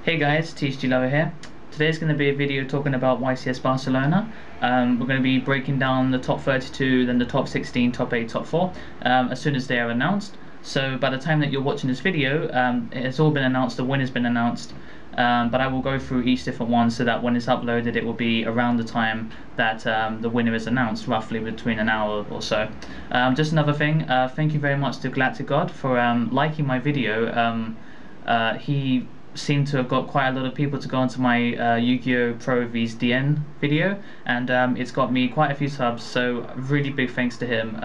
Hey guys, Thetcglover here. Today's going to be a video talking about YCS Barcelona. We're going to be breaking down the top 32, then the top 16, top 8, top 4 as soon as they are announced. So by the time that you're watching this video, it has all been announced, the winner's been announced, but I will go through each different one so that when it's uploaded it will be around the time that the winner is announced, roughly between an hour or so. Just another thing, thank you very much to Thetcglover for liking my video. He seemed to have got quite a lot of people to go onto my Yugioh Pro V's DN video, and it's got me quite a few subs, so really big thanks to him.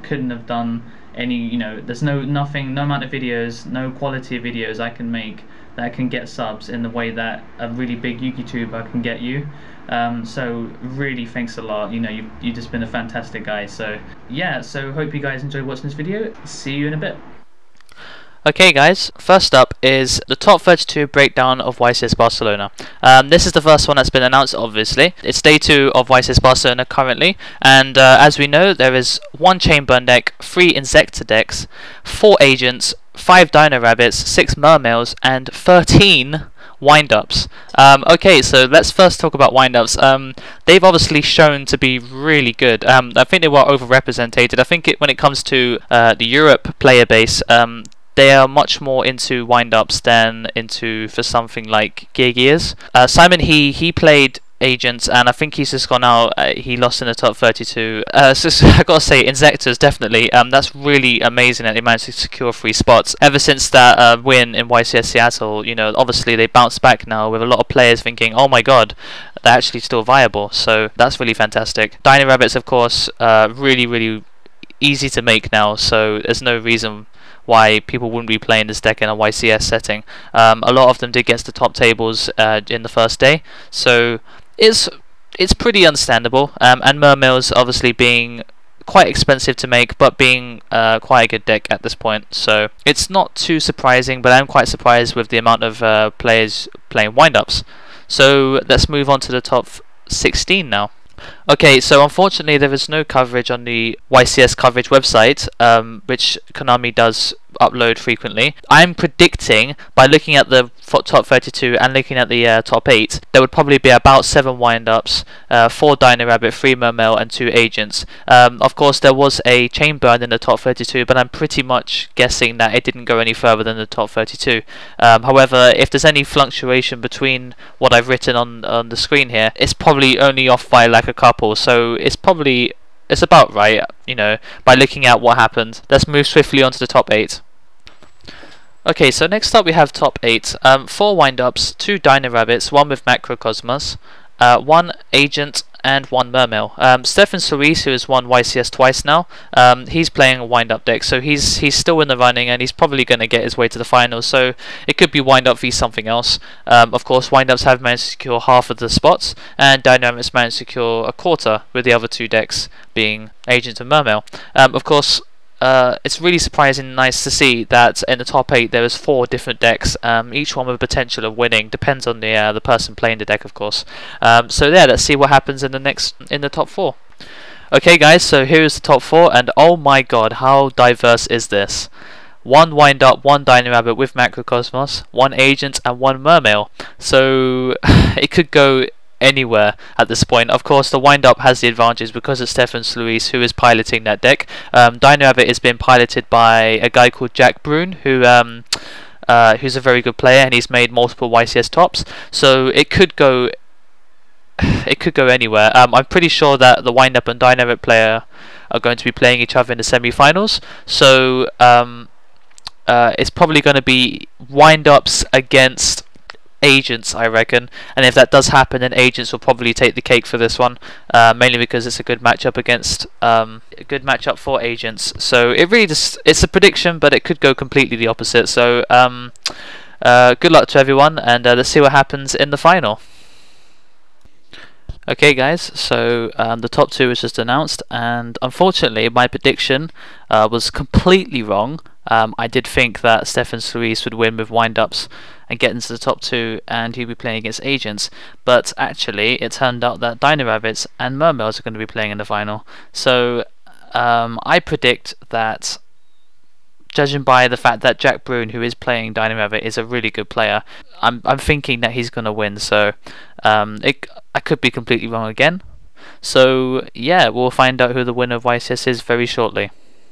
Couldn't have done any, there's no amount of videos, no quality of videos I can make that can get subs in the way that a really big YouTuber can get you. So really thanks a lot, you've just been a fantastic guy. So yeah, so hope you guys enjoy watching this video. See you in a bit. Okay guys, first up is the top 32 breakdown of YCS Barcelona. This is the first one that's been announced, obviously. It's day 2 of YCS Barcelona currently, and as we know, there is 1 Chamber deck, 3 Insecta decks, 4 Agents, 5 Dino Rabbits, 6 Mermails, and 13 wind-ups. Okay, so let's first talk about wind-ups. They've obviously shown to be really good. I think they were overrepresented. I think when it comes to the Europe player base, they are much more into wind-ups than into for something like Yugioh. Simon, he played Agents, and I think he's just gone out. He lost in the top 32. So I gotta say, Insectas definitely. That's really amazing that they managed to secure 3 spots. Ever since that win in YCS Seattle, obviously they bounced back now with a lot of players thinking, oh my god, they're actually still viable. So that's really fantastic. Dino Rabbits, of course, really easy to make now. So there's no reason why people wouldn't be playing this deck in a YCS setting. A lot of them did get to the top tables in the first day, so it's pretty understandable. And Mermails obviously being quite expensive to make, but being quite a good deck at this point, so it's not too surprising, but I'm quite surprised with the amount of players playing wind-ups. So let's move on to the top 16 now. Okay, so unfortunately there is no coverage on the YCS coverage website, which Konami does upload frequently. I'm predicting, by looking at the top 32 and looking at the top 8, there would probably be about 7 wind-ups, 4 Dino Rabbit, 3 Mermail, and 2 Agents. Of course there was a Chamber in the top 32, but I'm pretty much guessing that it didn't go any further than the top 32. However, if there's any fluctuation between what I've written on the screen here, it's probably only off by like a couple, so it's about right, by looking at what happened. Let's move swiftly on to the top 8. Okay, so next up we have top 8. 4 wind-ups, 2 Dino Rabbits, 1 with Macrocosmos, 1 Agent, and 1 Mermail. Stefan Solis, who has won YCS twice now, he's playing a wind-up deck, so he's still in the running, and he's probably going to get his way to the finals, so it could be wind-up v something else. Of course, wind-ups have managed to secure half of the spots, and Dynamics managed to secure a quarter, with the other 2 decks being Agent and Mermail. Of course, it's really surprising and nice to see that in the top 8 there is 4 different decks, each one with potential of winning. Depends on the person playing the deck, of course. So yeah, let's see what happens in the top 4. Okay guys, so here is the top 4, and oh my god, how diverse is this? 1 wind-up, 1 Dino Rabbit with Macrocosmos, 1 Agent, and 1 Mermail. So it could go anywhere at this point. Of course, the wind-up has the advantage because it's Stefan Luis who is piloting that deck. Dino Rabbit is being piloted by a guy called Jack Brune, who's a very good player, and he's made multiple YCS tops. So it could go anywhere. I'm pretty sure that the wind-up and Dino Rabbit player are going to be playing each other in the semi-finals. So it's probably going to be wind-ups against Agents, I reckon, and if that does happen, then Agents will probably take the cake for this one, mainly because it's a good matchup against a good matchup for Agents. So it really it's a prediction, but it could go completely the opposite. So good luck to everyone, and let's see what happens in the final. Okay guys, so the top 2 was just announced, and unfortunately my prediction was completely wrong. I did think that Stefan Luis would win with wind-ups and get into the top 2, and he'd be playing against Agents, but actually it turned out that Dino Rabbits and Mermails are going to be playing in the final. So I predict that judging by the fact that Jack Brune, who is playing Dynamo, is a really good player, I'm thinking that he's gonna win. So I could be completely wrong again. So yeah, we'll find out who the winner of YCS is very shortly.